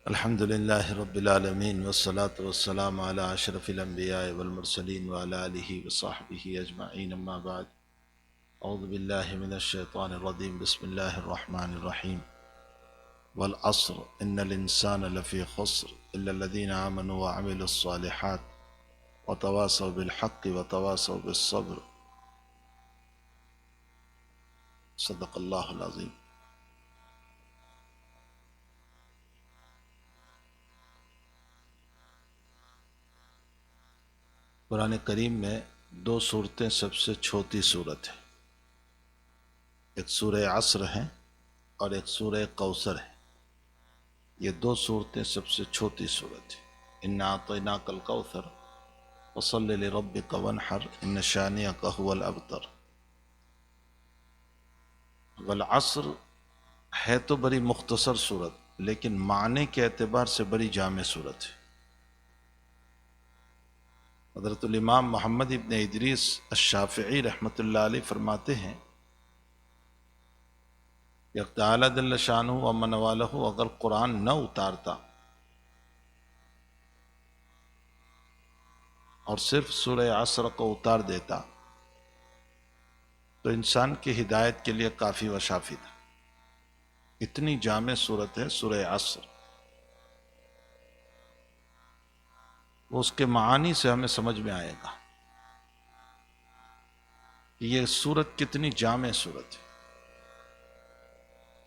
الحمد لله رب العالمين والصلاة والسلام على أشرف الأنبياء والمرسلين وعلى آله وصحبه أجمعين أما بعد أعوذ بالله من الشيطان الرجيم بسم الله الرحمن الرحيم والعصر إن الإنسان لفي خسر إلا الذين آمنوا وعملوا الصالحات وتواصوا بالحق وتواصوا بالصبر صدق الله العظيم۔ قرآن کریم میں دو صورتیں سب سے چھوٹی صورت ہے، ایک سورہ عصر ہے اور ایک سورہ کوثر ہے۔ یہ دو صورتیں سب سے چھوٹی صورت ہے۔ انا اعطیناک الکوثر فصل لربک وانحر ان شانئک هو الابتر۔ والعصر ہے تو بڑی مختصر صورت لیکن معنی کے اعتبار سے بڑی جامع صورت ہے۔ حضرت الامام محمد ابن ادریس الشافعی رحمۃ اللہ علیہ فرماتے ہیں کہ تعالی جل شانہ و من والہ اگر قرآن نہ اتارتا اور صرف سورہ عصر کو اتار دیتا تو انسان کی ہدایت کے لیے کافی و شافی تھا۔ اتنی جامع صورت ہے سورہ عصر، وہ اس کے معانی سے ہمیں سمجھ میں آئے گا کہ یہ صورت کتنی جامع صورت ہے۔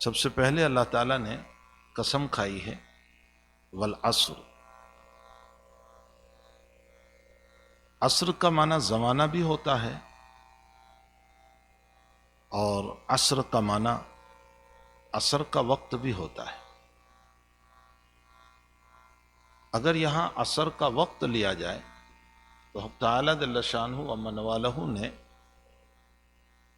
سب سے پہلے اللہ تعالیٰ نے قسم کھائی ہے والعصر۔ عصر کا معنی زمانہ بھی ہوتا ہے اور عصر کا معنی عصر کا وقت بھی ہوتا ہے۔ اگر یہاں عصر کا وقت لیا جائے تو حق تعالیٰ جل شانہ و من والہ نے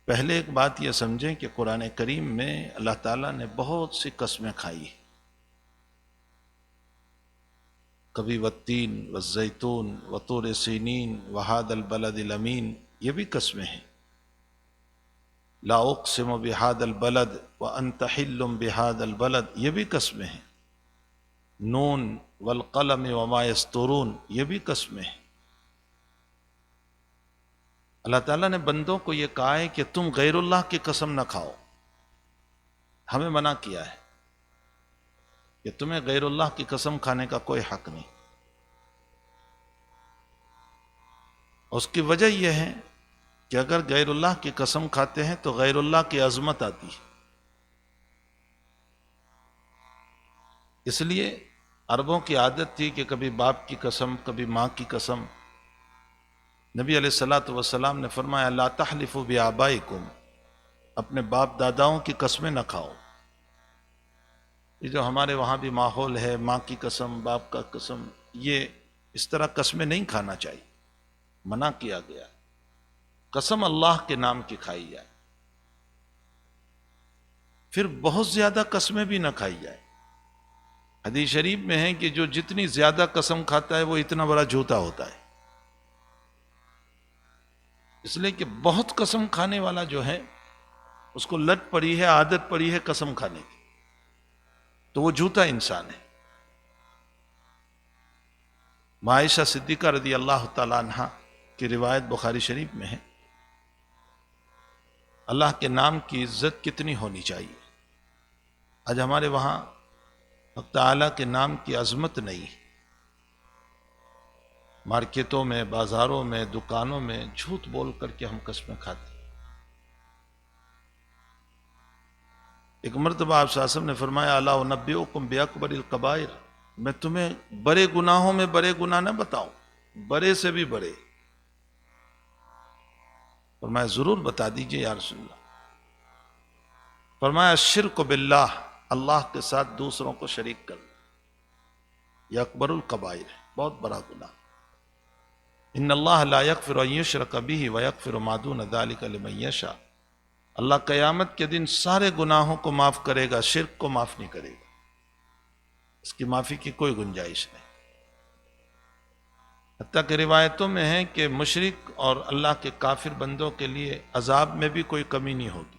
پہلے ایک بات یہ سمجھیں کہ قرآن کریم میں اللہ تعالیٰ نے بہت سی قسمیں کھائی ہیں۔ کبھی والتین والزیتون وطور سینین وہذا البلد الامین، یہ بھی قسمیں ہیں۔ لا اقسم بہذا البلد وانت حل بہذا البلد، یہ بھی قسمیں ہیں۔ نون والقلم وما یسطرون، یہ بھی قسمیں ہیں۔ اللہ تعالیٰ نے بندوں کو یہ کہا ہے کہ تم غیر اللہ کی قسم نہ کھاؤ، ہمیں منع کیا ہے کہ تمہیں غیر اللہ کی قسم کھانے کا کوئی حق نہیں۔ اس کی وجہ یہ ہے کہ اگر غیر اللہ کی قسم کھاتے ہیں تو غیر اللہ کی عظمت آتی ہے۔ اس لیے عربوں کی عادت تھی کہ کبھی باپ کی قسم کبھی ماں کی قسم۔ نبی علیہ الصلوۃ والسلام نے فرمایا لا تحلفوا بآبائکم، اپنے باپ داداؤں کی قسمیں نہ کھاؤ۔ یہ جو ہمارے وہاں بھی ماحول ہے ماں کی قسم باپ کا قسم، یہ اس طرح قسمیں نہیں کھانا چاہیے، منع کیا گیا۔ قسم اللہ کے نام کی کھائی جائے، پھر بہت زیادہ قسمیں بھی نہ کھائی جائے۔ حدیث شریف میں ہے کہ جو جتنی زیادہ قسم کھاتا ہے وہ اتنا بڑا جھوٹا ہوتا ہے۔ اس لیے کہ بہت قسم کھانے والا جو ہے اس کو لت پڑی ہے، عادت پڑی ہے قسم کھانے کی، تو وہ جھوٹا انسان ہے۔ عائشہ صدیقہ رضی اللہ تعالی عنہ کی روایت بخاری شریف میں ہے، اللہ کے نام کی عزت کتنی ہونی چاہیے۔ آج ہمارے وہاں حق تعالیٰ کے نام کی عظمت نہیں، مارکیٹوں میں بازاروں میں دکانوں میں جھوٹ بول کر کے ہم قسمیں کھاتے ہیں۔ ایک مرتبہ آپ صلی اللہ علیہ وسلم نے فرمایا الا انبئکم باکبر الکبائر، میں تمہیں بڑے گناہوں میں بڑے گناہ نہ بتاؤں، بڑے سے بھی بڑے؟ فرمایا ضرور بتا دیجئے یا رسول اللہ۔ فرمایا الشرک باللہ، اللہ کے ساتھ دوسروں کو شریک کرنا، یہ اکبر الکبائر ہے، بہت بڑا گناہ۔ ان اللہ لا یغفر ان یشرک بہ ویغفر ما دون ذلک لمن یشاء، اللہ قیامت کے دن سارے گناہوں کو معاف کرے گا، شرک کو معاف نہیں کرے گا، اس کی معافی کی کوئی گنجائش نہیں۔ حتیٰ کہ روایتوں میں ہے کہ مشرک اور اللہ کے کافر بندوں کے لیے عذاب میں بھی کوئی کمی نہیں ہوگی۔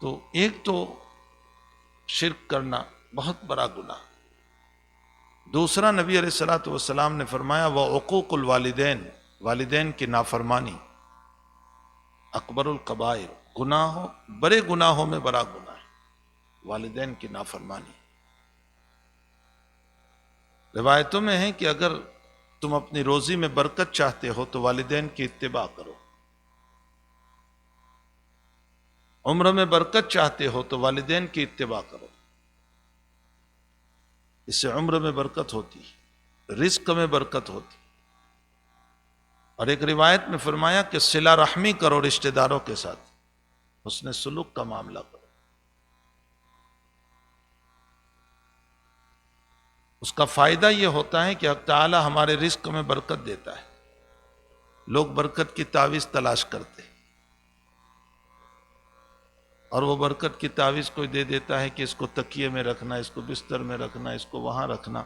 تو ایک تو شرک کرنا بہت بڑا گناہ۔ دوسرا نبی علیہ الصلوۃ والسلام نے فرمایا وعقوق الوالدین، والدین کی نافرمانی اکبر الکبائر، گناہوں بڑے گناہوں میں بڑا گناہ ہے والدین کی نافرمانی۔ روایتوں میں ہے کہ اگر تم اپنی روزی میں برکت چاہتے ہو تو والدین کی اتباع کرو، عمر میں برکت چاہتے ہو تو والدین کی اتباع کرو، اس سے عمر میں برکت ہوتی، رزق میں برکت ہوتی۔ اور ایک روایت میں فرمایا کہ صلہ رحمی کرو رشتہ داروں کے ساتھ، حسن سلوک کا معاملہ کرو، اس کا فائدہ یہ ہوتا ہے کہ حق تعالی ہمارے رزق میں برکت دیتا ہے۔ لوگ برکت کی تعویذ تلاش کرتے اور وہ برکت کی تعویذ کوئی دے دیتا ہے کہ اس کو تکیے میں رکھنا، اس کو بستر میں رکھنا، اس کو وہاں رکھنا،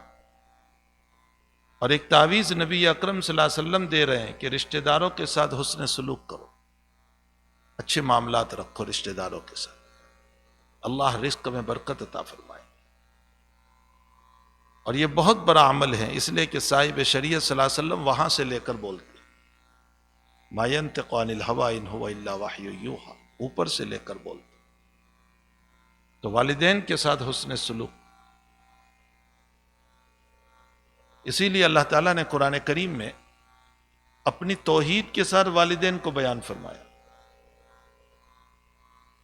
اور ایک تعویذ نبی اکرم صلی اللہ علیہ وسلم دے رہے ہیں کہ رشتہ داروں کے ساتھ حسن سلوک کرو، اچھے معاملات رکھو رشتہ داروں کے ساتھ، اللہ رزق میں برکت عطا فرمائے۔ اور یہ بہت بڑا عمل ہے، اس لیے کہ صاحب شریعت صلی اللہ علیہ وسلم وہاں سے لے کر بولتے ما ينطق عن الهوى ان هو الا وحی یوحی، اوپر سے لے کر بولتے۔ تو والدین کے ساتھ حسن سلوک، اسی لیے اللہ تعالیٰ نے قرآن کریم میں اپنی توحید کے ساتھ والدین کو بیان فرمایا،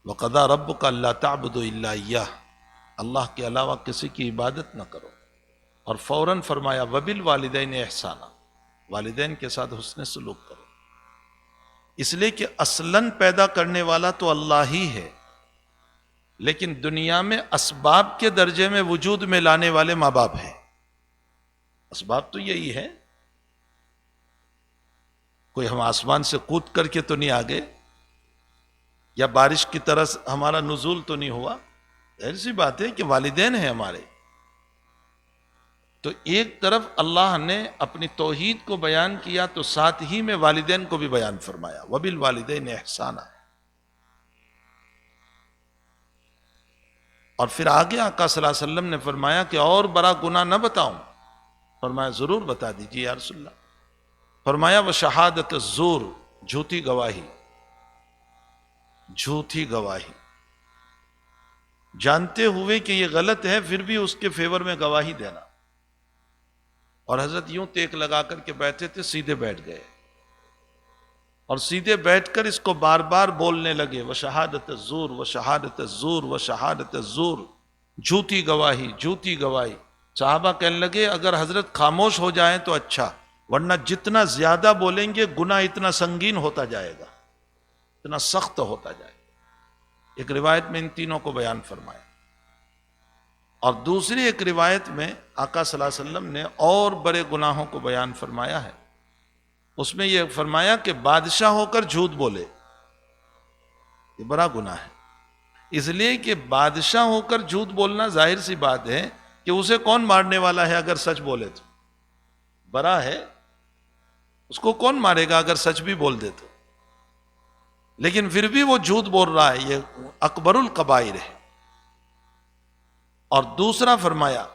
وَقَضَىٰ رَبُّكَ أَلَّا تَعْبُدُوا إِلَّا إِيَّاهُ، اللہ کے علاوہ کسی کی عبادت نہ کرو، اور فوراً فرمایا وَبِالْوَالِدَيْنِ إِحْسَانًا، والدین کے ساتھ حسن سلوک کرو، اس لیے کہ اصلاً پیدا کرنے والا تو اللہ ہی ہے، لیکن دنیا میں اسباب کے درجے میں وجود میں لانے والے ماں باپ ہیں۔ اسباب تو یہی ہے، کوئی ہم آسمان سے کود کر کے تو نہیں آگے، یا بارش کی طرح ہمارا نزول تو نہیں ہوا، ایسی بات ہے کہ والدین ہیں ہمارے۔ تو ایک طرف اللہ نے اپنی توحید کو بیان کیا تو ساتھ ہی میں والدین کو بھی بیان فرمایا وَبِالْوَالِدَيْنِ إِحْسَانًا، اور پھر آگے آقا صلی اللہ علیہ وسلم نے فرمایا کہ اور بڑا گناہ نہ بتاؤں؟ فرمایا ضرور بتا دیجیے یا رسول اللہ۔ فرمایا وَشَهَادَةُ الزُّورِ، جھوٹی گواہی، جھوٹی گواہی، جانتے ہوئے کہ یہ غلط ہے پھر بھی اس کے فیور میں گواہی دینا۔ اور حضرت یوں ٹیک لگا کر کے بیٹھے تھے، سیدھے بیٹھ گئے، اور سیدھے بیٹھ کر اس کو بار بار بولنے لگے وَشَهَادَةُ الزُّورِ وَشَهَادَةُ الزُّورِ وَشَهَادَةُ الزُّورِ، جھوٹی گواہی، جھوٹی گواہی۔ صحابہ کہنے لگے اگر حضرت خاموش ہو جائیں تو اچھا، ورنہ جتنا زیادہ بولیں گے گناہ اتنا سنگین ہوتا جائے گا، اتنا سخت ہوتا جائے گا۔ ایک روایت میں ان تینوں کو بیان فرمایا، اور دوسری ایک روایت میں آقا صلی اللہ علیہ وسلم نے اور بڑے گناہوں کو بیان فرمایا ہے، اس میں یہ فرمایا کہ بادشاہ ہو کر جھوٹ بولے، یہ بڑا گناہ ہے، اس لیے کہ بادشاہ ہو کر جھوٹ بولنا ظاہر سی بات ہے کہ اسے کون مارنے والا ہے اگر سچ بولے تو، بڑا ہے، اس کو کون مارے گا اگر سچ بھی بول دے تو، لیکن پھر بھی وہ جھوٹ بول رہا ہے، یہ اکبر الکبائر ہے۔ اور دوسرا فرمایا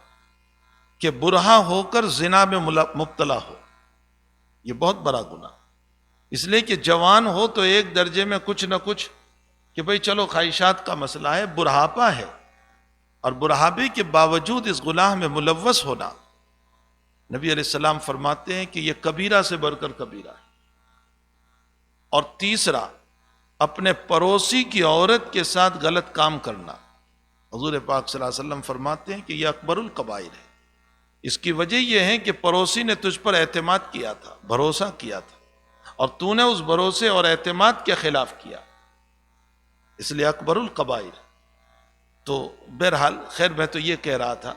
کہ برہا ہو کر زنا میں مبتلا ہو، یہ بہت بڑا گناہ، اس لیے کہ جوان ہو تو ایک درجے میں کچھ نہ کچھ کہ بھئی چلو خواہشات کا مسئلہ ہے، بڑھاپا ہے، اور بڑھاپے کے باوجود اس گناہ میں ملوث ہونا، نبی علیہ السلام فرماتے ہیں کہ یہ کبیرہ سے بڑھ کر کبیرہ ہے۔ اور تیسرا، اپنے پڑوسی کی عورت کے ساتھ غلط کام کرنا، حضور پاک صلی اللہ علیہ وسلم فرماتے ہیں کہ یہ اکبر الکبائر ہے۔ اس کی وجہ یہ ہے کہ پڑوسی نے تجھ پر اعتماد کیا تھا، بھروسہ کیا تھا، اور تو نے اس بھروسے اور اعتماد کے خلاف کیا، اس لیے اکبر الکبائر۔ تو بہرحال خیر میں تو یہ کہہ رہا تھا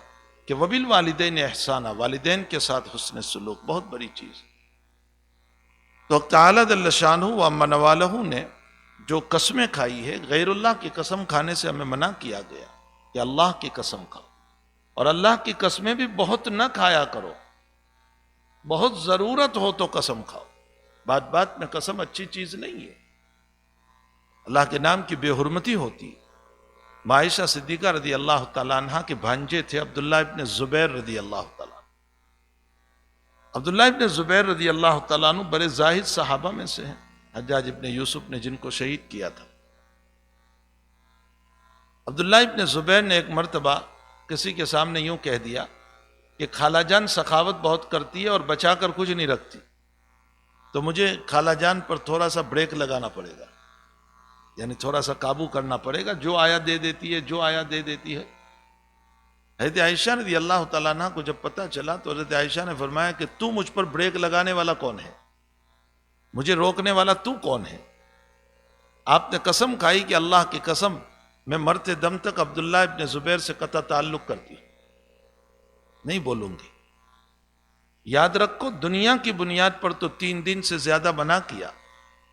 کہ وَبِالْوَالِدَيْنِ إِحْسَانًا، والدین کے ساتھ حسن سلوک بہت بڑی چیز۔ تو تعالیٰ جل شانہ و من والہ نے جو قسمیں کھائی ہے، غیر اللہ کی قسم کھانے سے ہمیں منع کیا گیا کہ اللہ کی قسم کھاؤ، اور اللہ کی قسمیں بھی بہت نہ کھایا کرو، بہت ضرورت ہو تو قسم کھاؤ، بات بات میں قسم اچھی چیز نہیں ہے، اللہ کے نام کی بے حرمتی ہوتی، عائشہ صدیقہ رضی اللہ تعالیٰ عنہ کے بھانجے تھے عبداللہ ابن زبیر رضی اللہ تعالیٰ عنہ۔ عبداللہ ابن زبیر رضی اللہ تعالیٰ عنہ بڑے زاہد صحابہ میں سے ہیں، حجاج ابن یوسف نے جن کو شہید کیا تھا۔ عبداللہ ابن زبیر نے ایک مرتبہ کسی کے سامنے یوں کہہ دیا کہ خالہ جان سخاوت بہت کرتی ہے اور بچا کر کچھ نہیں رکھتی، تو مجھے خالہ جان پر تھوڑا سا بریک لگانا پڑے گا، یعنی تھوڑا سا قابو کرنا پڑے گا، جو آیا دے دیتی ہے، جو آیا دے دیتی ہے۔ حضرت عائشہ رضی اللہ تعالیٰ عنہ کو جب پتہ چلا تو حضرت عائشہ نے فرمایا کہ تو مجھ پر بریک لگانے والا کون ہے، مجھے روکنے والا تو کون ہے؟ آپ نے قسم کھائی کہ اللہ کی قسم میں مرتے دم تک عبداللہ ابن زبیر سے قطع تعلق کرتی ہوں، نہیں بولوں گی۔ یاد رکھو دنیا کی بنیاد پر تو 3 دن سے زیادہ منع کیا،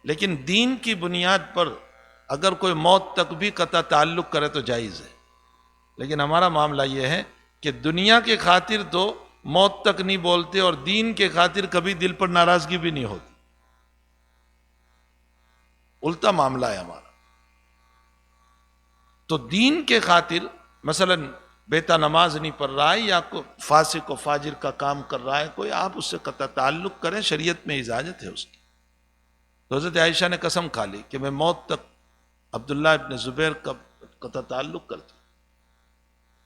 لیکن دین کی بنیاد پر اگر کوئی موت تک بھی قطع تعلق کرے تو جائز ہے، لیکن ہمارا معاملہ یہ ہے کہ دنیا کے خاطر تو موت تک نہیں بولتے اور دین کے خاطر کبھی دل پر ناراضگی بھی نہیں ہوتی، الٹا معاملہ ہے ہمارا۔ تو دین کے خاطر مثلا بیٹا نماز نہیں پڑھ رہا ہے یا کوئی فاسق و فاجر کا کام کر رہا ہے کوئی، آپ اس سے قطع تعلق کریں، شریعت میں اجازت ہے اس کی۔ تو حضرت عائشہ نے قسم کھا لی کہ میں موت تک عبداللہ ابن زبیر کا قطع تعلق کرتی ہوں۔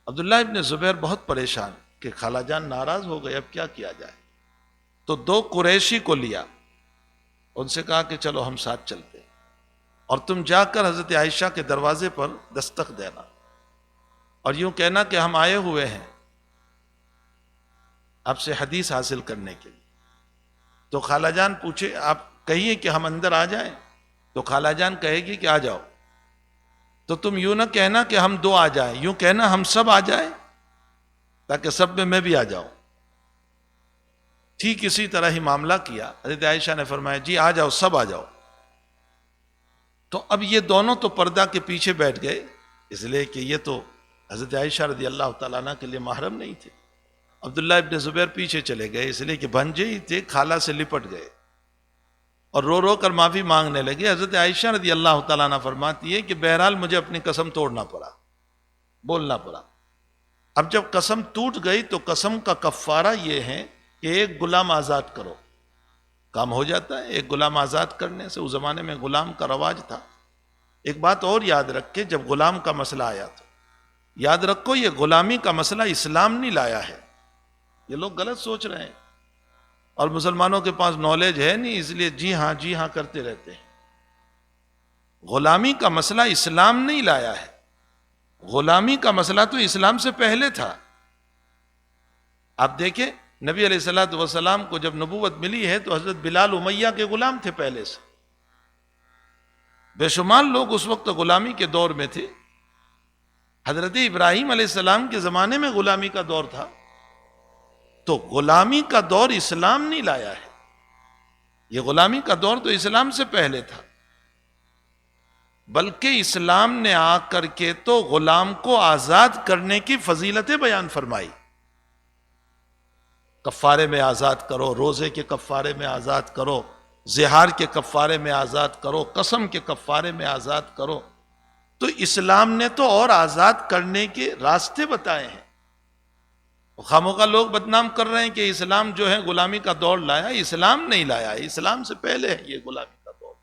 عبداللہ ابن زبیر بہت پریشان کہ خالہ جان ناراض ہو گئے، اب کیا کیا جائے؟ تو 2 قریشی کو لیا، ان سے کہا کہ چلو ہم ساتھ چلتے ہیں، اور تم جا کر حضرت عائشہ کے دروازے پر دستک دینا اور یوں کہنا کہ ہم آئے ہوئے ہیں آپ سے حدیث حاصل کرنے کے لیے۔ تو خالہ جان پوچھے آپ کہیے کہ ہم اندر آ جائیں، تو خالہ جان کہے گی کہ آ جاؤ، تو تم یوں نہ کہنا کہ ہم 2 آ جائیں، یوں کہنا ہم سب آ جائیں تاکہ سب میں بھی آ جاؤں۔ ٹھیک اسی طرح ہی معاملہ کیا، حضرت عائشہ نے فرمایا جی آ جاؤ، سب آ جاؤ۔ تو اب یہ دونوں تو پردہ کے پیچھے بیٹھ گئے، اس لیے کہ یہ تو حضرت عائشہ رضی اللہ تعالیٰ عنہ کے لیے محرم نہیں تھے۔ عبداللہ ابن زبیر پیچھے چلے گئے، اس لیے کہ بھنجے ہی تھے، خالہ سے لپٹ گئے اور رو رو کر معافی مانگنے لگے۔ حضرت عائشہ رضی اللہ تعالیٰ عنہ فرماتی ہے کہ بہرحال مجھے اپنی قسم توڑنا پڑا، بولنا پڑا۔ اب جب قسم ٹوٹ گئی تو قسم کا کفارہ یہ ہے کہ ایک غلام آزاد کرو، کام ہو جاتا ہے۔ ایک غلام آزاد کرنے سے، اس زمانے میں غلام کا رواج تھا۔ ایک بات اور یاد رکھے، جب غلام کا مسئلہ آیا تو یاد رکھو یہ غلامی کا مسئلہ اسلام نہیں لایا ہے، یہ لوگ غلط سوچ رہے ہیں اور مسلمانوں کے پاس نالج ہے نہیں، اس لیے جی ہاں کرتے رہتے ہیں۔ غلامی کا مسئلہ اسلام نہیں لایا ہے، غلامی کا مسئلہ تو اسلام سے پہلے تھا۔ آپ دیکھیں نبی علیہ الصلوۃ والسلام کو جب نبوت ملی ہے تو حضرت بلال امیہ کے غلام تھے پہلے سے، بے شمار لوگ اس وقت غلامی کے دور میں تھے۔ حضرت ابراہیم علیہ السلام کے زمانے میں غلامی کا دور تھا، تو غلامی کا دور اسلام نہیں لایا ہے، یہ غلامی کا دور تو اسلام سے پہلے تھا، بلکہ اسلام نے آ کر کے تو غلام کو آزاد کرنے کی فضیلتیں بیان فرمائی۔ کفارے میں آزاد کرو، روزے کے کفارے میں آزاد کرو، زہار کے کفارے میں آزاد کرو، قسم کے کفارے میں آزاد کرو۔ تو اسلام نے تو اور آزاد کرنے کے راستے بتائے ہیں۔ خاموخواہ لوگ بدنام کر رہے ہیں کہ اسلام جو ہے غلامی کا دور لایا، اسلام نہیں لایا ہے، اسلام سے پہلے ہے یہ غلامی کا دور۔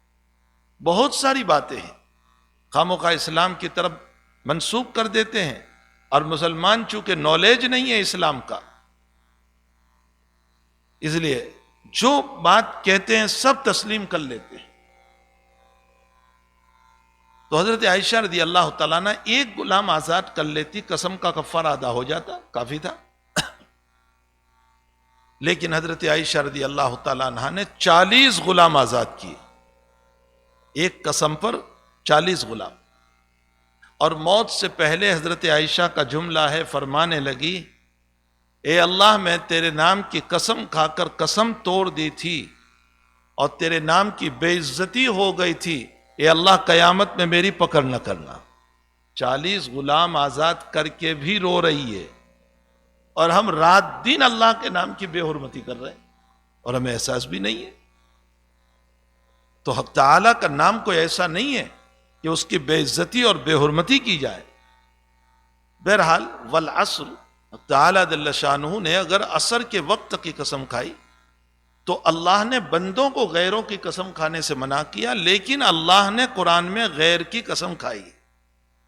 بہت ساری باتیں ہیں خاموخواہ اسلام کی طرف منسوب کر دیتے ہیں، اور مسلمان چونکہ نالج نہیں ہے اسلام کا، اس لیے جو بات کہتے ہیں سب تسلیم کر لیتے ہیں۔ تو حضرت عائشہ رضی اللہ تعالیٰ نے ایک غلام آزاد کر لیتی، قسم کا کفارہ ادا ہو جاتا، کافی تھا۔ لیکن حضرت عائشہ رضی اللہ تعالیٰ عنہ نے 40 غلام آزاد کیے، ایک قسم پر 40 غلام۔ اور موت سے پہلے حضرت عائشہ کا جملہ ہے، فرمانے لگی اے اللہ میں تیرے نام کی قسم کھا کر قسم توڑ دی تھی اور تیرے نام کی بے عزتی ہو گئی تھی، اے اللہ قیامت میں میری پکڑ نہ کرنا۔ 40 غلام آزاد کر کے بھی رو رہی ہے، اور ہم رات دن اللہ کے نام کی بے حرمتی کر رہے ہیں اور ہمیں احساس بھی نہیں ہے۔ تو حق تعالیٰ کا نام کوئی ایسا نہیں ہے کہ اس کی بے عزتی اور بے حرمتی کی جائے۔ بہرحال والعصر، تعالیٰ جل شانہ نے اگر عصر کے وقت کی قسم کھائی تو اللہ نے بندوں کو غیروں کی قسم کھانے سے منع کیا، لیکن اللہ نے قرآن میں غیر کی قسم کھائی،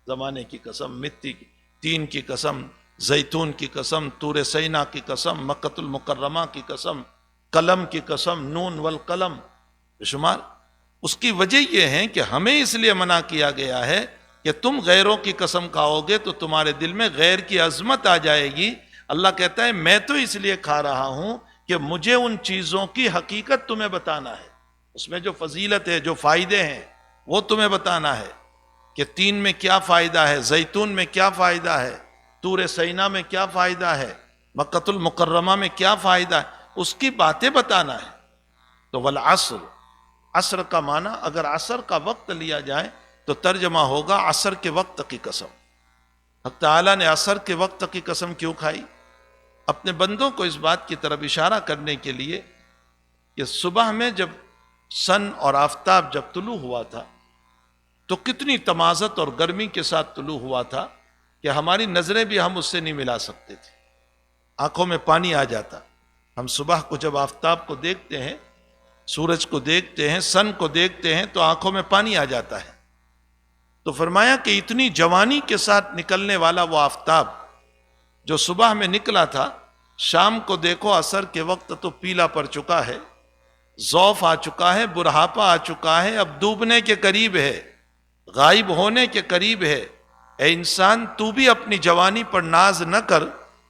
زمانے کی قسم، مٹی کی، تین کی قسم، زیتون کی قسم، طور سینا کی قسم، مکۃ المکرمہ کی قسم، قلم کی قسم، نون والقلم بشمار۔ اس کی وجہ یہ ہے کہ ہمیں اس لیے منع کیا گیا ہے کہ تم غیروں کی قسم کھاؤ گے تو تمہارے دل میں غیر کی عظمت آ جائے گی۔ اللہ کہتا ہے میں تو اس لیے کھا رہا ہوں کہ مجھے ان چیزوں کی حقیقت تمہیں بتانا ہے، اس میں جو فضیلت ہے، جو فائدے ہیں وہ تمہیں بتانا ہے کہ تین میں کیا فائدہ ہے، زیتون میں کیا فائدہ ہے، طور سینا میں کیا فائدہ ہے، مکۃ المکرمہ میں کیا فائدہ ہے، اس کی باتیں بتانا ہے۔ تو والعصر، عصر کا معنی اگر عصر کا وقت لیا جائے تو ترجمہ ہوگا عصر کے وقت کی قسم۔ حق تعالیٰ نے عصر کے وقت کی قسم کیوں کھائی؟ اپنے بندوں کو اس بات کی طرف اشارہ کرنے کے لیے کہ صبح میں جب سن اور آفتاب جب طلوع ہوا تھا تو کتنی تمازت اور گرمی کے ساتھ طلوع ہوا تھا کہ ہماری نظریں بھی ہم اس سے نہیں ملا سکتے تھے، آنکھوں میں پانی آ جاتا۔ ہم صبح کو جب آفتاب کو دیکھتے ہیں، سورج کو دیکھتے ہیں، سن کو دیکھتے ہیں تو آنکھوں میں پانی آ جاتا ہے۔ تو فرمایا کہ اتنی جوانی کے ساتھ نکلنے والا وہ آفتاب جو صبح میں نکلا تھا، شام کو دیکھو عصر کے وقت تو پیلا پڑ چکا ہے، ضعف آ چکا ہے، بڑھاپا آ چکا ہے، اب ڈوبنے کے قریب ہے، غائب ہونے کے قریب ہے۔ اے انسان، تو بھی اپنی جوانی پر ناز نہ کر،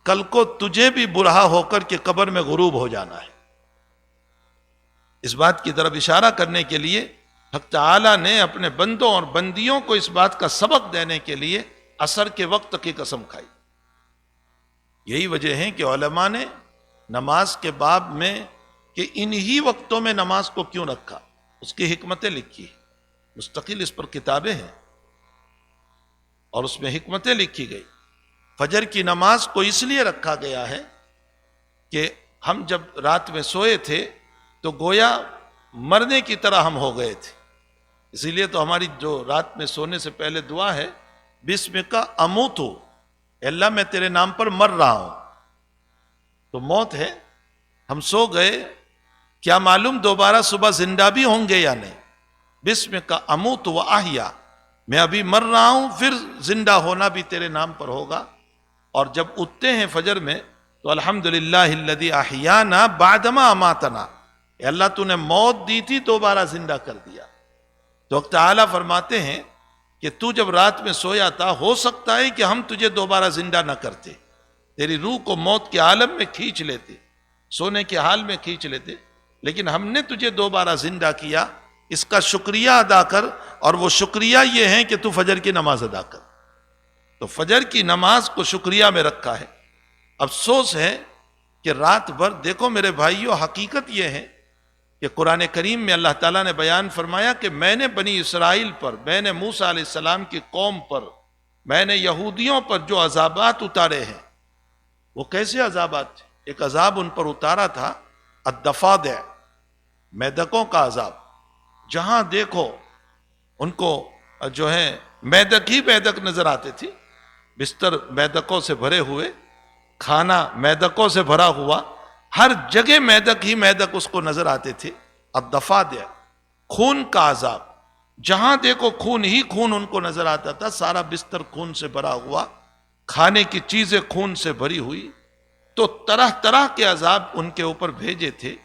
کل کو تجھے بھی بوڑھا ہو کر کے قبر میں غروب ہو جانا ہے۔ اس بات کی طرف اشارہ کرنے کے لیے حق تعالیٰ نے اپنے بندوں اور بندیوں کو اس بات کا سبق دینے کے لیے عصر کے وقت کی قسم کھائی۔ یہی وجہ ہے کہ علماء نے نماز کے باب میں کہ انہی وقتوں میں نماز کو کیوں رکھا، اس کی حکمتیں لکھی، مستقل اس پر کتابیں ہیں اور اس میں حکمتیں لکھی گئی۔ فجر کی نماز کو اس لیے رکھا گیا ہے کہ ہم جب رات میں سوئے تھے تو گویا مرنے کی طرح ہم ہو گئے تھے، اسی لیے تو ہماری جو رات میں سونے سے پہلے دعا ہے، بسمک اموت، اللہ میں تیرے نام پر مر رہا ہوں۔ تو موت ہے، ہم سو گئے، کیا معلوم دوبارہ صبح زندہ بھی ہوں گے یا نہیں۔ بسمک اموت و احیا، میں ابھی مر رہا ہوں، پھر زندہ ہونا بھی تیرے نام پر ہوگا۔ اور جب اٹھتے ہیں فجر میں تو الحمدللہ الذی احیانا بعدما اماتنا، اے اللہ تو نے موت دی تھی، دوبارہ زندہ کر دیا۔ تو حق تعالیٰ فرماتے ہیں کہ تو جب رات میں سویا تھا، ہو سکتا ہے کہ ہم تجھے دوبارہ زندہ نہ کرتے، تیری روح کو موت کے عالم میں کھینچ لیتے، سونے کے حال میں کھینچ لیتے، لیکن ہم نے تجھے دوبارہ زندہ کیا، اس کا شکریہ ادا کر، اور وہ شکریہ یہ ہے کہ تو فجر کی نماز ادا کر۔ تو فجر کی نماز کو شکریہ میں رکھا ہے۔ افسوس ہے کہ رات بھر دیکھو میرے بھائیو، حقیقت یہ ہے کہ قرآن کریم میں اللہ تعالیٰ نے بیان فرمایا کہ میں نے بنی اسرائیل پر، میں نے موسیٰ علیہ السلام کی قوم پر، میں نے یہودیوں پر جو عذابات اتارے ہیں، وہ کیسے عذابات تھے؟ ایک عذاب ان پر اتارا تھا الضفادع، میدکوں کا عذاب۔ جہاں دیکھو ان کو جو ہے میدک ہی میدک نظر آتے تھے، بستر میدکوں سے بھرے ہوئے، کھانا میدکوں سے بھرا ہوا، ہر جگہ میدک ہی میدک اس کو نظر آتے تھے۔ الضفادع، خون کا عذاب، جہاں دیکھو خون ہی خون ان کو نظر آتا تھا، سارا بستر خون سے بھرا ہوا، کھانے کی چیزیں خون سے بھری ہوئی۔ تو طرح طرح کے عذاب ان کے اوپر بھیجے تھے۔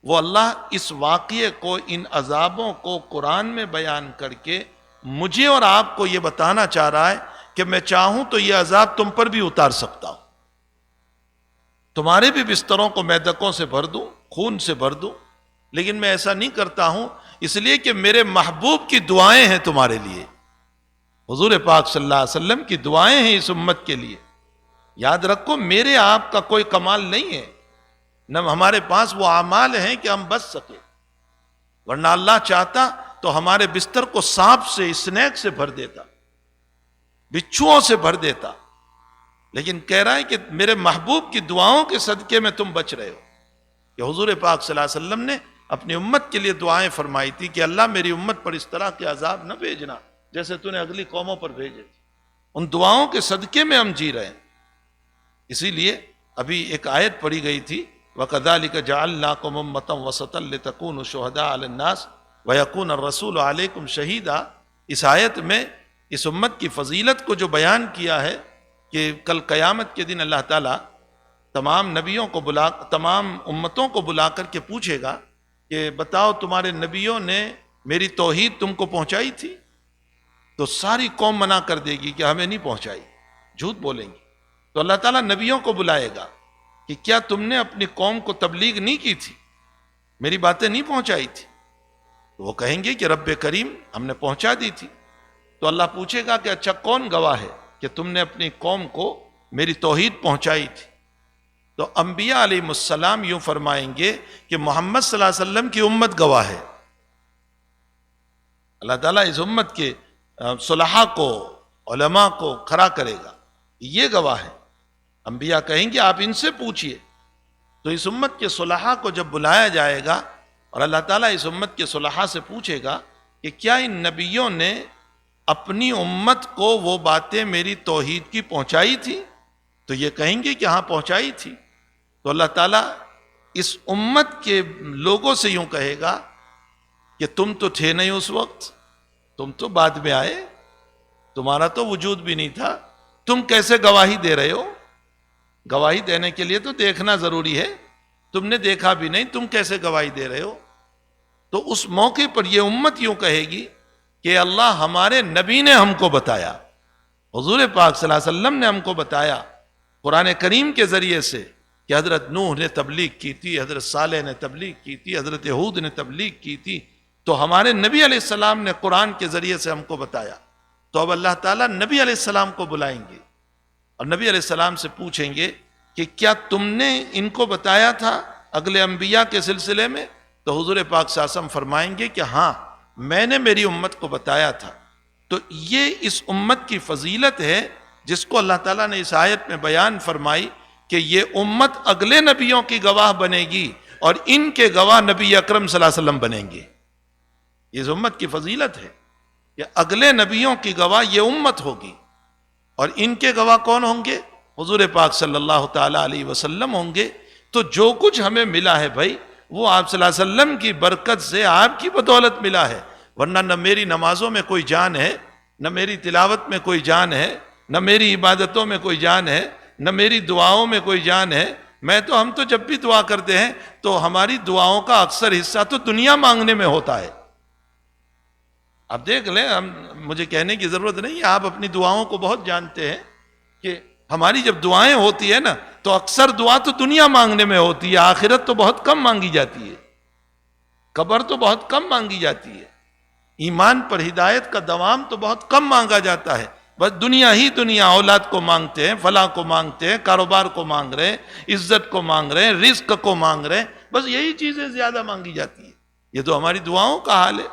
وہ اللہ اس واقعے کو، ان عذابوں کو قرآن میں بیان کر کے مجھے اور آپ کو یہ بتانا چاہ رہا ہے کہ میں چاہوں تو یہ عذاب تم پر بھی اتار سکتا ہوں، تمہارے بھی بستروں کو میدکوں سے بھر دوں، خون سے بھر دوں، لیکن میں ایسا نہیں کرتا ہوں، اس لیے کہ میرے محبوب کی دعائیں ہیں تمہارے لیے، حضور پاک صلی اللہ علیہ وسلم کی دعائیں ہیں اس امت کے لیے۔ یاد رکھو میرے آپ کا کوئی کمال نہیں ہے، نہ ہمارے پاس وہ اعمال ہیں کہ ہم بچ سکے، ورنہ اللہ چاہتا تو ہمارے بستر کو سانپ سے، اسنیک سے بھر دیتا، بچھوؤں سے بھر دیتا، لیکن کہہ رہا ہے کہ میرے محبوب کی دعاؤں کے صدقے میں تم بچ رہے ہو۔ کہ حضور پاک صلی اللہ علیہ وسلم نے اپنی امت کے لیے دعائیں فرمائی تھی کہ اللہ میری امت پر اس طرح کے عذاب نہ بھیجنا جیسے تو نے اگلی قوموں پر بھیجے تھے۔ ان دعاؤں کے صدقے میں ہم جی رہے ہیں. اسی لیے ابھی ایک آیت پڑھی گئی تھی وَكَذَلِكَ جَعَلْنَاكُمْ أُمَّةً وَسَطًا لِتَكُونُوا شُهَدَاءَ عَلَى النَّاسِ وَيَكُونَ الرَّسُولُ عَلَيْكُمْ شَهِيدًا. اس آیت میں اس امت کی فضیلت کو جو بیان کیا ہے کہ کل قیامت کے دن اللہ تعالیٰ تمام نبیوں کو تمام امتوں کو بلا کر کے پوچھے گا کہ بتاؤ تمہارے نبیوں نے میری توحید تم کو پہنچائی تھی؟ تو ساری قوم منع کر دے گی کہ ہمیں نہیں پہنچائی، جھوٹ بولیں گی. تو اللہ تعالیٰ نبیوں کو بلائے گا کہ کیا تم نے اپنی قوم کو تبلیغ نہیں کی تھی، میری باتیں نہیں پہنچائی تھی؟ تو وہ کہیں گے کہ رب کریم ہم نے پہنچا دی تھی. تو اللہ پوچھے گا کہ اچھا کون گواہ ہے کہ تم نے اپنی قوم کو میری توحید پہنچائی تھی؟ تو انبیاء علیہ السلام یوں فرمائیں گے کہ محمد صلی اللہ علیہ وسلم کی امت گواہ ہے. اللہ تعالیٰ اس امت کے صلحاء کو، علماء کو کھڑا کرے گا، یہ گواہ ہے. انبیاء کہیں گے آپ ان سے پوچھئے. تو اس امت کے صلحاء کو جب بلایا جائے گا اور اللہ تعالیٰ اس امت کے صلحاء سے پوچھے گا کہ کیا ان نبیوں نے اپنی امت کو وہ باتیں میری توحید کی پہنچائی تھی؟ تو یہ کہیں گے کہ ہاں پہنچائی تھی. تو اللہ تعالیٰ اس امت کے لوگوں سے یوں کہے گا کہ تم تو تھے نہیں اس وقت، تم تو بعد میں آئے، تمہارا تو وجود بھی نہیں تھا، تم کیسے گواہی دے رہے ہو؟ گواہی دینے کے لیے تو دیکھنا ضروری ہے، تم نے دیکھا بھی نہیں، تم کیسے گواہی دے رہے ہو؟ تو اس موقع پر یہ امت یوں کہے گی کہ اللہ ہمارے نبی نے ہم کو بتایا، حضور پاک صلی اللہ علیہ وسلم نے ہم کو بتایا قرآن کریم کے ذریعے سے کہ حضرت نوح نے تبلیغ کی تھی، حضرت صالح نے تبلیغ کی تھی، حضرت ہود نے تبلیغ کی تھی. تو ہمارے نبی علیہ السلام نے قرآن کے ذریعے سے ہم کو بتایا. تو اب اللہ تعالیٰ نبی علیہ السلام کو بلائیں گے اور نبی علیہ السلام سے پوچھیں گے کہ کیا تم نے ان کو بتایا تھا اگلے انبیاء کے سلسلے میں؟ تو حضور پاک صلی اللہ علیہ وسلم فرمائیں گے کہ ہاں میں نے میری امت کو بتایا تھا. تو یہ اس امت کی فضیلت ہے جس کو اللہ تعالیٰ نے اس آیت میں بیان فرمائی کہ یہ امت اگلے نبیوں کی گواہ بنے گی اور ان کے گواہ نبی اکرم صلی اللہ علیہ وسلم بنیں گے. یہ اس امت کی فضیلت ہے کہ اگلے نبیوں کی گواہ یہ امت ہوگی اور ان کے گواہ کون ہوں گے؟ حضور پاک صلی اللہ تعالیٰ علیہ وسلم ہوں گے. تو جو کچھ ہمیں ملا ہے بھائی وہ آپ صلی اللہ علیہ وسلم کی برکت سے، آپ کی بدولت ملا ہے، ورنہ نہ میری نمازوں میں کوئی جان ہے، نہ میری تلاوت میں کوئی جان ہے، نہ میری عبادتوں میں کوئی جان ہے، نہ میری دعاؤں میں کوئی جان ہے. ہم تو جب بھی دعا کرتے ہیں تو ہماری دعاؤں کا اکثر حصہ تو دنیا مانگنے میں ہوتا ہے. آپ دیکھ لیں، مجھے کہنے کی ضرورت نہیں ہے، آپ اپنی دعاؤں کو بہت جانتے ہیں کہ ہماری جب دعائیں ہوتی ہے نا تو اکثر دعا تو دنیا مانگنے میں ہوتی ہے، آخرت تو بہت کم مانگی جاتی ہے، قبر تو بہت کم مانگی جاتی ہے، ایمان پر ہدایت کا دوام تو بہت کم مانگا جاتا ہے. بس دنیا ہی دنیا، اولاد کو مانگتے ہیں، فلاں کو مانگتے ہیں، کاروبار کو مانگ رہے ہیں، عزت کو مانگ رہے ہیں، رزق کو مانگ رہے ہیں، بس یہی چیزیں زیادہ مانگی جاتی ہیں. یہ تو ہماری دعاؤں کا حال ہے.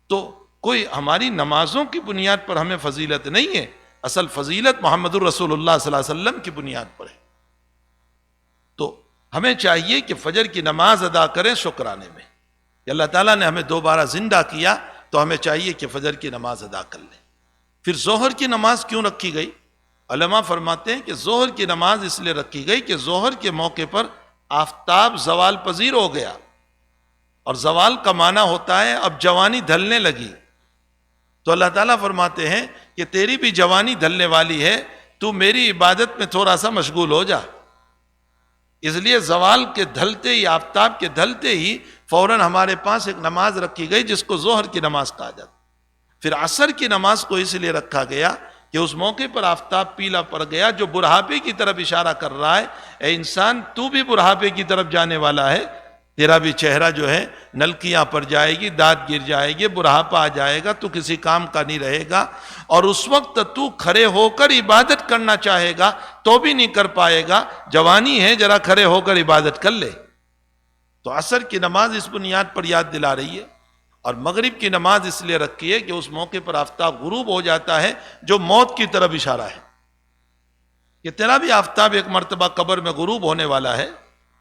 تو کوئی ہماری نمازوں کی بنیاد پر ہمیں فضیلت نہیں ہے، اصل فضیلت محمد الرسول اللہ صلی اللہ علیہ وسلم کی بنیاد پر ہے. تو ہمیں چاہیے کہ فجر کی نماز ادا کریں شکرانے میں کہ اللہ تعالیٰ نے ہمیں دوبارہ زندہ کیا، تو ہمیں چاہیے کہ فجر کی نماز ادا کر لیں. پھر ظہر کی نماز کیوں رکھی گئی؟ علماء فرماتے ہیں کہ ظہر کی نماز اس لیے رکھی گئی کہ ظہر کے موقع پر آفتاب زوال پذیر ہو گیا، اور زوال کا معنی ہوتا ہے اب جوانی ڈھلنے لگی. تو اللہ تعالیٰ فرماتے ہیں کہ تیری بھی جوانی ڈھلنے والی ہے، تو میری عبادت میں تھوڑا سا مشغول ہو جا. اس لیے زوال کے ڈھلتے ہی، آفتاب کے ڈھلتے ہی فوراً ہمارے پاس ایک نماز رکھی گئی جس کو ظہر کی نماز کہا جاتا. پھر عصر کی نماز کو اس لیے رکھا گیا کہ اس موقع پر آفتاب پیلا پڑ گیا جو بڑھاپے کی طرف اشارہ کر رہا ہے، اے انسان تو بھی بڑھاپے کی طرف جانے والا ہے، تیرا بھی چہرہ جو ہے نلکیاں پر جائے گی، دانت گر جائے گی، بڑھاپا آ جائے گا، تو کسی کام کا نہیں رہے گا، اور اس وقت تو کھڑے ہو کر عبادت کرنا چاہے گا تو بھی نہیں کر پائے گا. جوانی ہے، ذرا کھڑے ہو کر عبادت کر لے. تو عصر کی نماز اس بنیاد پر یاد دلا رہی ہے. اور مغرب کی نماز اس لیے رکھی ہے کہ اس موقع پر آفتاب غروب ہو جاتا ہے جو موت کی طرف اشارہ ہے کہ تیرا بھی آفتاب ایک مرتبہ قبر میں غروب ہونے والا ہے.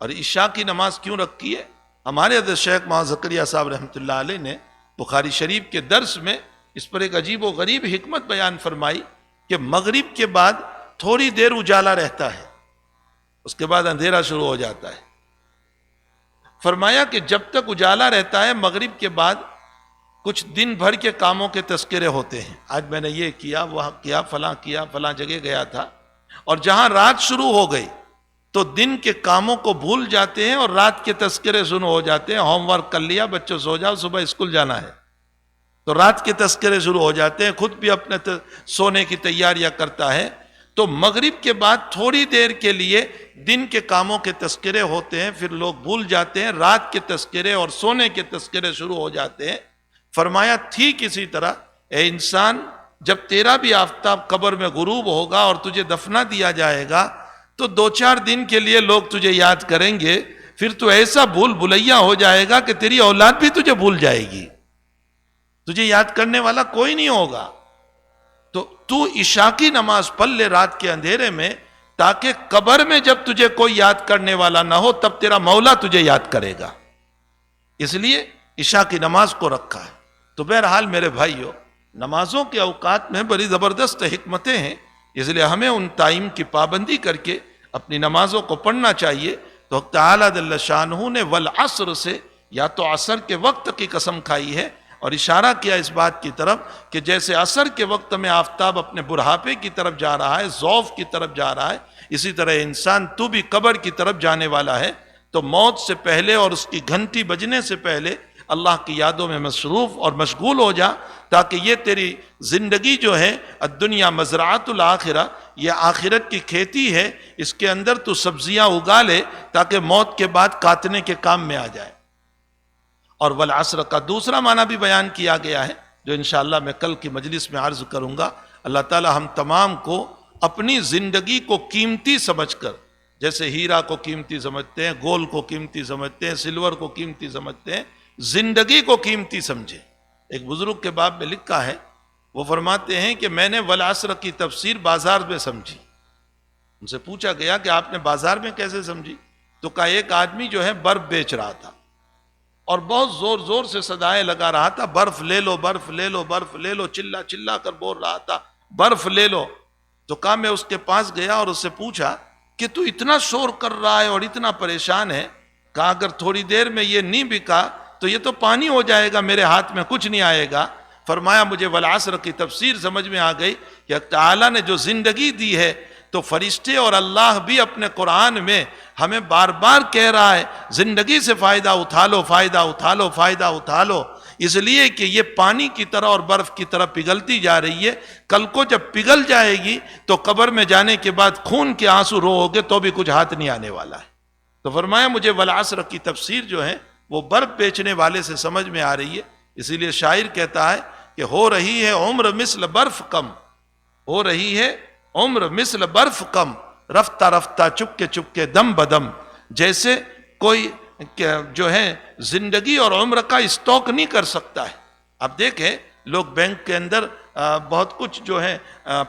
اور عشاء کی نماز کیوں رکھی ہے؟ ہمارے حضرت شیخ مولانا زکریا صاحب رحمۃ اللہ علیہ نے بخاری شریف کے درس میں اس پر ایک عجیب و غریب حکمت بیان فرمائی کہ مغرب کے بعد تھوڑی دیر اجالا رہتا ہے، اس کے بعد اندھیرا شروع ہو جاتا ہے۔ فرمایا کہ جب تک اجالا رہتا ہے مغرب کے بعد کچھ دن بھر کے کاموں کے تذکرے ہوتے ہیں، آج میں نے یہ کیا، وہاں کیا، فلاں جگہ گیا تھا۔ اور جہاں رات شروع ہو گئی تو دن کے کاموں کو بھول جاتے ہیں اور رات کے تذکرے شروع ہو جاتے ہیں۔ ہوم ورک کر لیا، بچوں سو جاؤ، صبح اسکول جانا ہے، تو رات کے تذکرے شروع ہو جاتے ہیں، خود بھی اپنے سونے کی تیاریاں کرتا ہے۔ تو مغرب کے بعد تھوڑی دیر کے لیے دن کے کاموں کے تذکرے ہوتے ہیں، پھر لوگ بھول جاتے ہیں، رات کے تذکرے اور سونے کے تذکرے شروع ہو جاتے ہیں۔ فرمایا ٹھیک اسی طرح اے انسان، جب تیرا بھی آفتاب قبر میں غروب ہوگا اور تجھے دفنا دیا جائے گا تو 2-4 دن کے لیے لوگ تجھے یاد کریں گے، پھر تو ایسا بھول بھلیا ہو جائے گا کہ تیری اولاد بھی تجھے بھول جائے گی، تجھے یاد کرنے والا کوئی نہیں ہوگا۔ تو عشاء کی نماز پڑھ لے رات کے اندھیرے میں، تاکہ قبر میں جب تجھے کوئی یاد کرنے والا نہ ہو تب تیرا مولا تجھے یاد کرے گا۔ اس لیے عشاء کی نماز کو رکھا ہے۔ تو بہرحال میرے بھائیو، نمازوں کے اوقات میں بڑی زبردست حکمتیں ہیں، اس لیے ہمیں ان ٹائم کی پابندی کر کے اپنی نمازوں کو پڑھنا چاہیے۔ تو حق تعالیٰ جل شانہ نے والعصر سے یا تو عصر کے وقت کی قسم کھائی ہے اور اشارہ کیا اس بات کی طرف کہ جیسے عصر کے وقت میں آفتاب اپنے بڑھاپے کی طرف جا رہا ہے، ضعف کی طرف جا رہا ہے، اسی طرح انسان تو بھی قبر کی طرف جانے والا ہے۔ تو موت سے پہلے اور اس کی گھنٹی بجنے سے پہلے اللہ کی یادوں میں مصروف اور مشغول ہو جا، تاکہ یہ تیری زندگی جو ہے الدنیا مزرعۃ الآخرہ، یہ آخرت کی کھیتی ہے، اس کے اندر تو سبزیاں اگا لے تاکہ موت کے بعد کاٹنے کے کام میں آ جائے۔ اور والعصر کا دوسرا معنی بھی بیان کیا گیا ہے، جو انشاءاللہ میں کل کی مجلس میں عرض کروں گا۔ اللہ تعالی ہم تمام کو اپنی زندگی کو قیمتی سمجھ کر، جیسے ہیرا کو قیمتی سمجھتے ہیں، گول کو قیمتی سمجھتے ہیں، سلور کو قیمتی سمجھتے ہیں، زندگی کو قیمتی سمجھے۔ ایک بزرگ کے باب میں لکھا ہے، وہ فرماتے ہیں کہ میں نے والعصر کی تفسیر بازار میں سمجھی۔ ان سے پوچھا گیا کہ آپ نے بازار میں کیسے سمجھی؟ تو کہا ایک آدمی جو ہے برف بیچ رہا تھا اور بہت زور زور سے صدائیں لگا رہا تھا، برف لے لو، برف لے لو، برف لے لو، چلا چلا کر بول رہا تھا برف لے لو۔ تو کہا میں اس کے پاس گیا اور اس سے پوچھا کہ تو اتنا شور کر رہا ہے اور اتنا پریشان ہے، کہا اگر تھوڑی دیر میں یہ نہیں بکا تو یہ تو پانی ہو جائے گا، میرے ہاتھ میں کچھ نہیں آئے گا۔ فرمایا مجھے والعصر کی تفسیر سمجھ میں آ گئی کہ تعالیٰ نے جو زندگی دی ہے، تو فرشتے اور اللہ بھی اپنے قرآن میں ہمیں بار بار کہہ رہا ہے زندگی سے فائدہ اٹھا لو، فائدہ اٹھا لو، فائدہ اٹھا لو، اس لیے کہ یہ پانی کی طرح اور برف کی طرح پگھلتی جا رہی ہے۔ کل کو جب پگھل جائے گی تو قبر میں جانے کے بعد خون کے آنسو رو گے تو بھی کچھ ہاتھ نہیں آنے والا ہے۔ تو فرمایا مجھے والعصر کی تفسیر جو ہے وہ برف بیچنے والے سے سمجھ میں آ رہی ہے، اسی لیے شاعر کہتا ہے کہ ہو رہی ہے عمر مثل برف کم، ہو رہی ہے عمر مثل برف کم، رفتہ رفتہ چپکے دم بدم۔ جیسے کوئی جو ہے زندگی اور عمر کا اسٹاک نہیں کر سکتا ہے۔ اب دیکھیں لوگ بینک کے اندر بہت کچھ جو ہے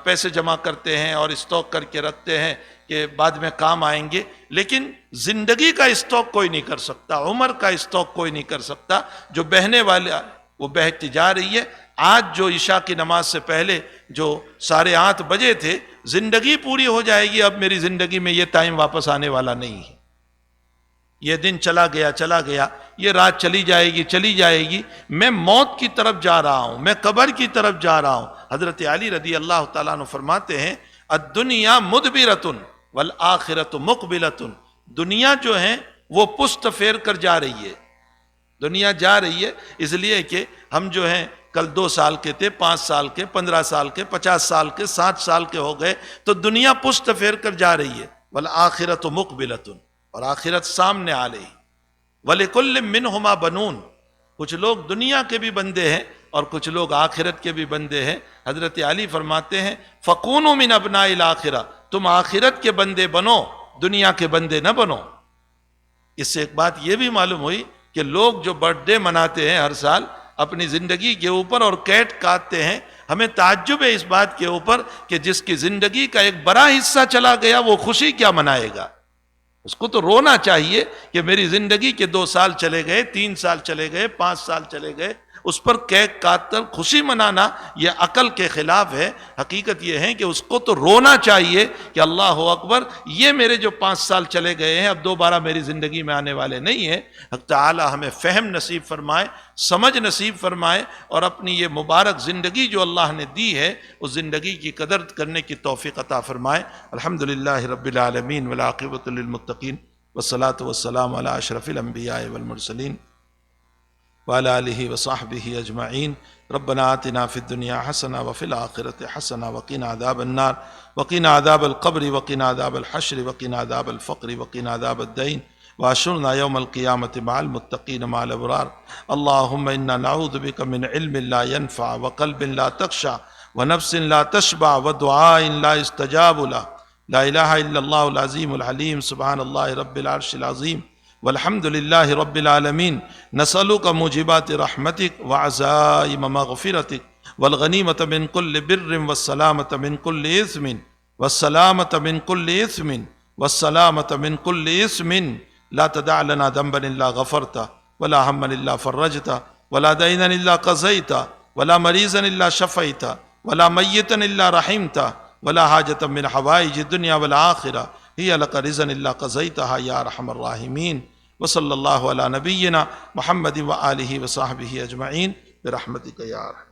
پیسے جمع کرتے ہیں اور اسٹاک کر کے رکھتے ہیں کہ بعد میں کام آئیں گے، لیکن زندگی کا اسٹاک کوئی نہیں کر سکتا، عمر کا اسٹاک کوئی نہیں کر سکتا۔ جو بہنے والا وہ بہتی جا رہی ہے۔ آج جو عشاء کی نماز سے پہلے جو 8:30 بجے تھے، زندگی پوری ہو جائے گی، اب میری زندگی میں یہ ٹائم واپس آنے والا نہیں ہے، یہ دن چلا گیا، یہ رات چلی جائے گی، میں موت کی طرف جا رہا ہوں، میں قبر کی طرف جا رہا ہوں۔ حضرت علی رضی اللہ تعالیٰ عنہ فرماتے ہیں الدنیا مدبرۃ والآخرۃ مقبلۃ، دنیا جو ہے وہ پشت پھیر کر جا رہی ہے، دنیا جا رہی ہے، اس لیے کہ ہم جو ہیں کل 2 سال کے تھے، 5 سال کے، 15 سال کے، 50 سال کے، 60 سال کے ہو گئے، تو دنیا پشت پھیر کر جا رہی ہے۔ والآخرۃ مقبلۃ، اور آخرت سامنے آ رہی۔ وَلِكُلٍّ مِّنْهُمَا بَنُونَ، کچھ لوگ دنیا کے بھی بندے ہیں اور کچھ لوگ آخرت کے بھی بندے ہیں۔ حضرت علی فرماتے ہیں فَكُونُوا مِنْ أَبْنَاءِ الْآخِرَةِ، تم آخرت کے بندے بنو، دنیا کے بندے نہ بنو۔ اس سے ایک بات یہ بھی معلوم ہوئی کہ لوگ جو برتھ ڈے مناتے ہیں ہر سال اپنی زندگی کے اوپر اور کیٹ کاٹتے ہیں، ہمیں تعجب ہے اس بات کے اوپر کہ جس کی زندگی کا ایک بڑا حصہ چلا گیا وہ خوشی کیا منائے گا؟ اس کو تو رونا چاہیے کہ میری زندگی کے 2 سال چلے گئے، 3 سال چلے گئے، 5 سال چلے گئے، اس پر کیک کاٹ کر خوشی منانا یہ عقل کے خلاف ہے۔ حقیقت یہ ہے کہ اس کو تو رونا چاہیے کہ اللہ اکبر، یہ میرے جو 5 سال چلے گئے ہیں اب دوبارہ میری زندگی میں آنے والے نہیں ہیں۔ حق تعالی ہمیں فہم نصیب فرمائے، سمجھ نصیب فرمائے، اور اپنی یہ مبارک زندگی جو اللہ نے دی ہے اس زندگی کی قدر کرنے کی توفیق عطا فرمائے۔ الحمدللہ رب العالمین والعاقبۃ للمتقین والصلاة والسلام علی اشرف الانبیاء والمرسلین وعلی آلہ وصحبہ اجمعین۔ ربنا آتنا فی الدنیا حسنہ وفی الآخرۃ حسنہ وقنا عذاب النار وقنا عذاب القبر وقنا عذاب الحشر وقنا عذاب الفقر وقنا عذاب الدین واشرنا یوم القیامۃ مع المتقین مع الابرار۔ اللہم انا نعوذ بک من علم لا ينفع وقلب لا تخشع ونفس لا تشبع ودعاء لا يستجاب له۔ لا الہ الا اللہ العظیم الحلیم، سبحان اللہ رب العرش العظیم، والحمد للہ رب العالمین۔ نسألک موجبات رحمتک وعزائم مغفرتک والغنیمۃ من کل بر والسلامۃ من کل اثم والسلامۃ من کل اثم والسلامۃ من کل اثم۔ لا تدع لنا ذنبا الا غفرته ولا ہما الا فرجته ولا دینا الا قضیته ولا مریضا الا شفیته ولا میتا الا رحمته ولا حاجة من حوائج الدنیا والآخرہ ہی لک رضا الا قضیتها یا ارحم الراحمین۔ وصلی اللہ علی نبینا محمد وآلہ وصحبہ اجمعین برحمتک یا ارحم۔